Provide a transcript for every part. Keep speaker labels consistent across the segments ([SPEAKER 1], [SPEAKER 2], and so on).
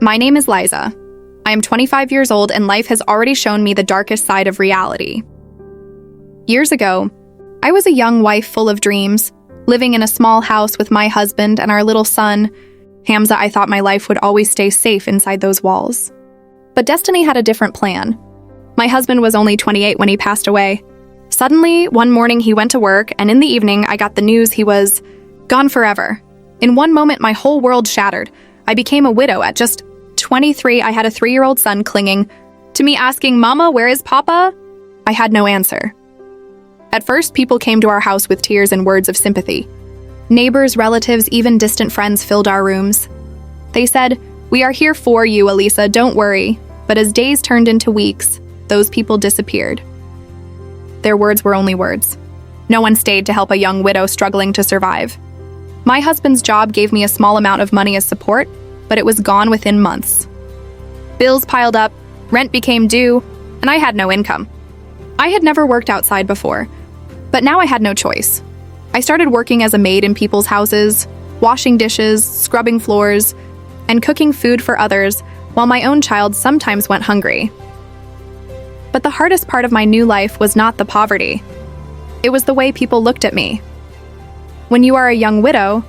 [SPEAKER 1] My name is Liza. I am 25 years old and life has already shown me the darkest side of reality. Years ago, I was a young wife full of dreams, living in a small house with my husband and our little son, Hamza. I thought my life would always stay safe inside those walls. But destiny had a different plan. My husband was only 28 when he passed away. Suddenly, one morning he went to work, and in the evening I got the news he was gone forever. In one moment, my whole world shattered. I became a widow at just 23. I had a 3-year-old son clinging to me asking, "Mama, where is Papa?" I had no answer. At first, people came to our house with tears and words of sympathy. Neighbors, relatives, even distant friends filled our rooms. They said, "We are here for you, Elisa, don't worry." But as days turned into weeks, those people disappeared. Their words were only words. No one stayed to help a young widow struggling to survive. My husband's job gave me a small amount of money as support, but it was gone within months. Bills piled up, rent became due, and I had no income. I had never worked outside before, but now I had no choice. I started working as a maid in people's houses, washing dishes, scrubbing floors, and cooking food for others, while my own child sometimes went hungry. But the hardest part of my new life was not the poverty. It was the way people looked at me. When you are a young widow,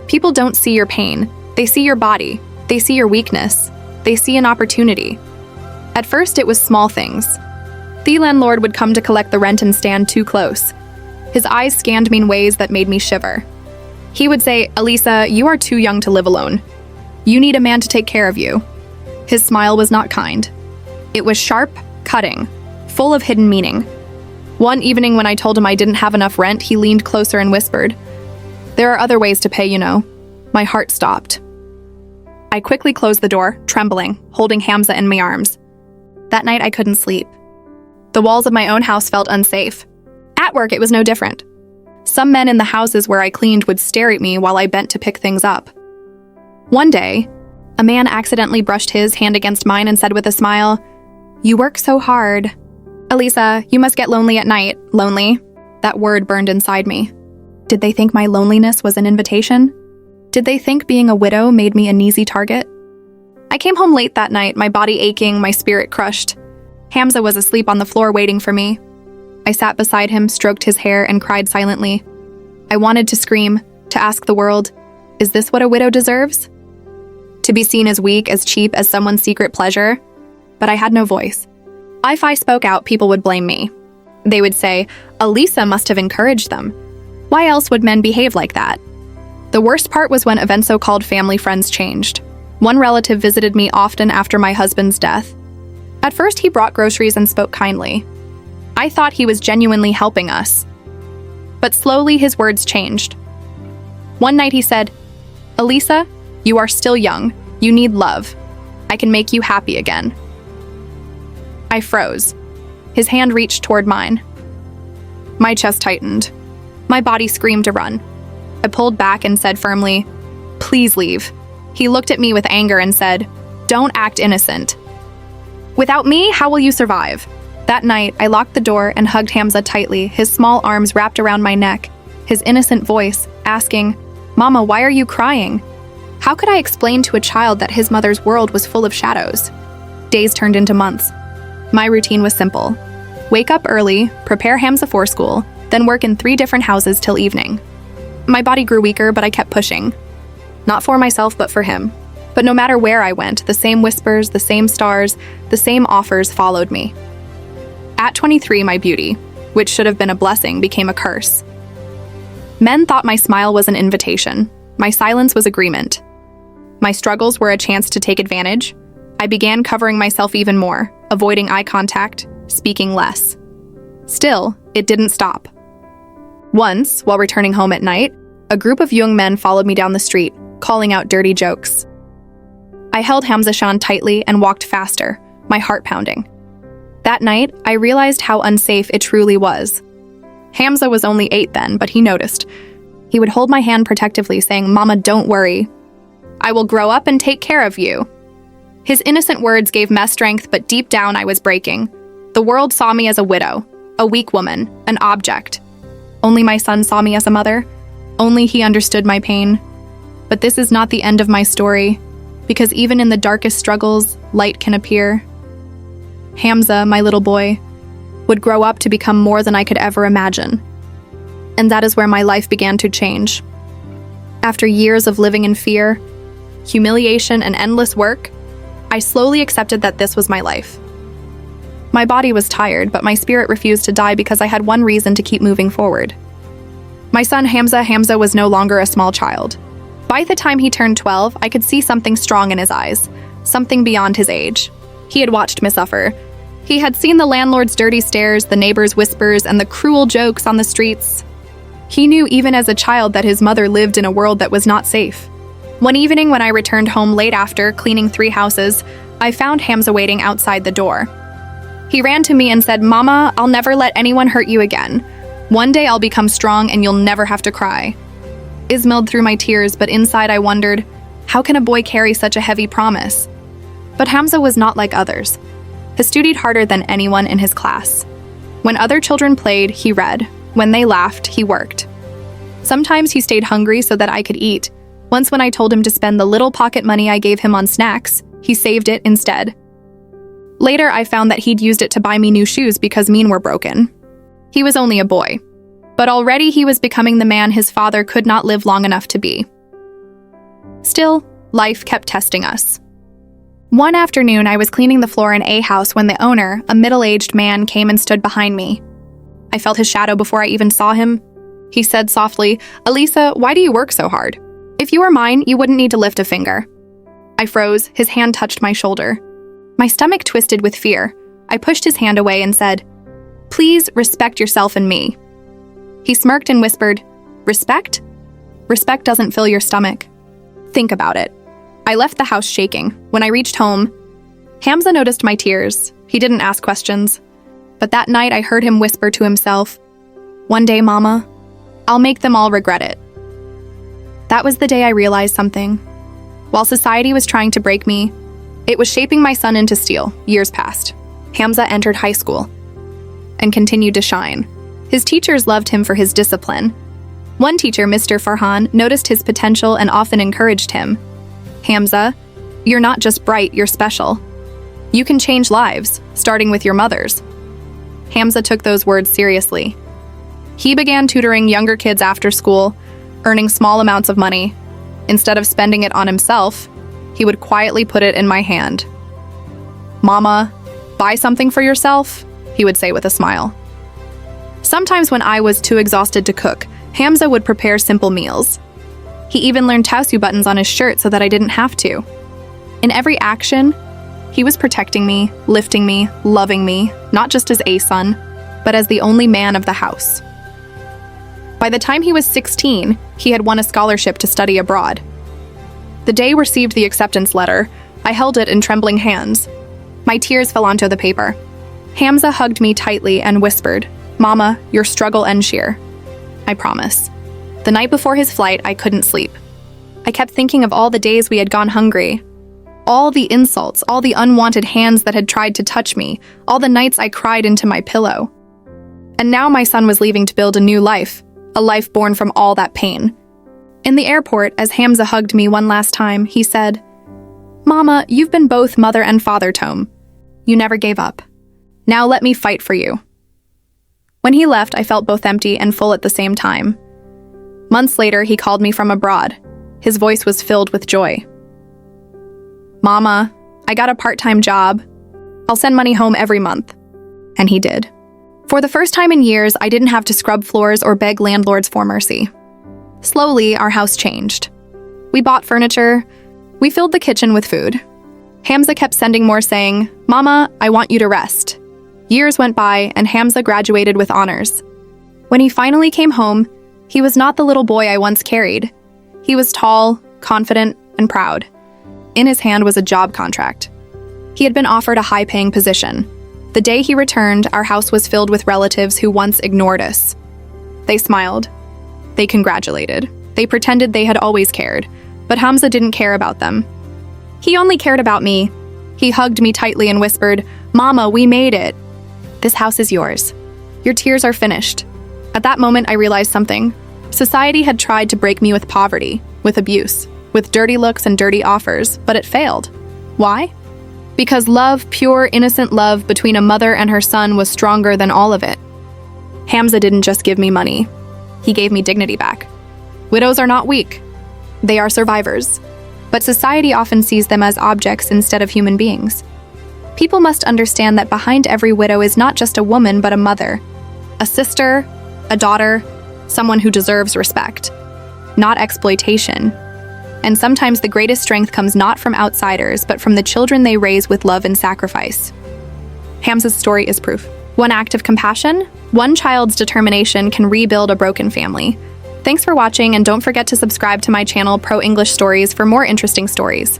[SPEAKER 1] people don't see your pain. They see your body. They see your weakness. They see an opportunity. At first, it was small things. The landlord would come to collect the rent and stand too close. His eyes scanned me in ways that made me shiver. He would say, "Elisa, you are too young to live alone. You need a man to take care of you." His smile was not kind. It was sharp, cutting, full of hidden meaning. One evening when I told him I didn't have enough rent, he leaned closer and whispered, "There are other ways to pay, you know." My heart stopped. I quickly closed the door, trembling, holding Hamza in my arms. That night I couldn't sleep. The walls of my own house felt unsafe. At work, it was no different. Some men in the houses where I cleaned would stare at me while I bent to pick things up. One day, a man accidentally brushed his hand against mine and said with a smile, "You work so hard. Elisa, you must get lonely at night." Lonely? That word burned inside me. Did they think my loneliness was an invitation? Did they think being a widow made me an easy target? I came home late that night, my body aching, my spirit crushed. Hamza was asleep on the floor waiting for me. I sat beside him, stroked his hair, and cried silently. I wanted to scream, to ask the world, is this what a widow deserves? To be seen as weak, as cheap, as someone's secret pleasure? But I had no voice. If I spoke out, people would blame me. They would say, Elisa must have encouraged them. Why else would men behave like that? The worst part was when events so-called family friends changed. One relative visited me often after my husband's death. At first, he brought groceries and spoke kindly. I thought he was genuinely helping us. But slowly, his words changed. One night he said, "Elisa, you are still young. You need love. I can make you happy again." I froze. His hand reached toward mine. My chest tightened. My body screamed to run. I pulled back and said firmly, "Please leave." He looked at me with anger and said, "Don't act innocent. Without me, how will you survive?" That night, I locked the door and hugged Hamza tightly, his small arms wrapped around my neck, his innocent voice asking, "Mama, why are you crying?" How could I explain to a child that his mother's world was full of shadows? Days turned into months. My routine was simple. Wake up early, prepare Hamza for school, then work in 3 different houses till evening. My body grew weaker, but I kept pushing. Not for myself, but for him. But no matter where I went, the same whispers, the same stars, the same offers followed me. At 23, my beauty, which should have been a blessing, became a curse. Men thought my smile was an invitation. My silence was agreement. My struggles were a chance to take advantage. I began covering myself even more, avoiding eye contact, speaking less. Still, it didn't stop. Once, while returning home at night, a group of young men followed me down the street, calling out dirty jokes. I held Hamza Shan tightly and walked faster, my heart pounding. That night, I realized how unsafe it truly was. Hamza was only 8 then, but he noticed. He would hold my hand protectively, saying, "Mama, don't worry. I will grow up and take care of you." His innocent words gave me strength, but deep down I was breaking. The world saw me as a widow, a weak woman, an object. Only my son saw me as a mother. Only he understood my pain. But this is not the end of my story. because even in the darkest struggles, light can appear. Hamza, my little boy, would grow up to become more than I could ever imagine. And that is where my life began to change. After years of living in fear, humiliation, and endless work, I slowly accepted that this was my life. My body was tired, but my spirit refused to die because I had one reason to keep moving forward. My son Hamza was no longer a small child. By the time he turned 12, I could see something strong in his eyes, something beyond his age. He had watched me suffer. He had seen the landlord's dirty stares, the neighbors' whispers, and the cruel jokes on the streets. He knew even as a child that his mother lived in a world that was not safe. One evening when I returned home late after cleaning 3 houses, I found Hamza waiting outside the door. He ran to me and said, "Mama, I'll never let anyone hurt you again. One day I'll become strong and you'll never have to cry." I smiled through my tears, but inside I wondered, how can a boy carry such a heavy promise? But Hamza was not like others. He studied harder than anyone in his class. When other children played, he read. When they laughed, he worked. Sometimes he stayed hungry so that I could eat. Once when I told him to spend the little pocket money I gave him on snacks, he saved it instead. Later, I found that he'd used it to buy me new shoes because mine were broken. He was only a boy, but already he was becoming the man his father could not live long enough to be. Still, life kept testing us. One afternoon, I was cleaning the floor in a house when the owner, a middle-aged man, came and stood behind me. I felt his shadow before I even saw him. He said softly, "Elisa, why do you work so hard? If you were mine, you wouldn't need to lift a finger." I froze. His hand touched my shoulder. My stomach twisted with fear. I pushed his hand away and said, "Please respect yourself and me." He smirked and whispered, "Respect? Respect doesn't fill your stomach. Think about it." I left the house shaking. When I reached home, Hamza noticed my tears. He didn't ask questions. But that night I heard him whisper to himself, "One day, Mama, I'll make them all regret it." That was the day I realized something. While society was trying to break me, it was shaping my son into steel. Years passed. Hamza entered high school and continued to shine. His teachers loved him for his discipline. One teacher, Mr. Farhan, noticed his potential and often encouraged him. "Hamza, you're not just bright, you're special. You can change lives, starting with your mother's." Hamza took those words seriously. He began tutoring younger kids after school, earning small amounts of money. Instead of spending it on himself, he would quietly put it in my hand. "Mama, buy something for yourself," he would say with a smile. Sometimes when I was too exhausted to cook, Hamza would prepare simple meals. He even learned tausu buttons on his shirt so that I didn't have to. In every action, he was protecting me, lifting me, loving me, not just as a son, but as the only man of the house. By the time he was 16, he had won a scholarship to study abroad. The day I received the acceptance letter, I held it in trembling hands. My tears fell onto the paper. Hamza hugged me tightly and whispered, "Mama, your struggle ends here. I promise." The night before his flight, I couldn't sleep. I kept thinking of all the days we had gone hungry, all the insults, all the unwanted hands that had tried to touch me, all the nights I cried into my pillow. And now my son was leaving to build a new life, a life born from all that pain. In the airport, as Hamza hugged me one last time, he said, "Mama, you've been both mother and father, Tom. You never gave up. Now let me fight for you." When he left, I felt both empty and full at the same time. Months later, he called me from abroad. His voice was filled with joy. "Mama, I got a part-time job. I'll send money home every month." And he did. For the first time in years, I didn't have to scrub floors or beg landlords for mercy. Slowly, our house changed. We bought furniture. We filled the kitchen with food. Hamza kept sending more saying, "Mama, I want you to rest." Years went by, and Hamza graduated with honors. When he finally came home, he was not the little boy I once carried. He was tall, confident, and proud. In his hand was a job contract. He had been offered a high-paying position. The day he returned, our house was filled with relatives who once ignored us. They smiled. They congratulated. They pretended they had always cared, but Hamza didn't care about them. He only cared about me. He hugged me tightly and whispered, "Mama, we made it. This house is yours. Your tears are finished." At that moment, I realized something. Society had tried to break me with poverty, with abuse. with dirty looks and dirty offers, but it failed. Why? Because love, pure, innocent love between a mother and her son was stronger than all of it. Hamza didn't just give me money. He gave me dignity back. Widows are not weak. They are survivors. But society often sees them as objects instead of human beings. People must understand that behind every widow is not just a woman, but a mother, a sister, a daughter, someone who deserves respect, not exploitation. And sometimes the greatest strength comes not from outsiders, but from the children they raise with love and sacrifice. Hamza's story is proof. One act of compassion, one child's determination can rebuild a broken family. Thanks for watching, and don't forget to subscribe to my channel Pro English Stories for more interesting stories.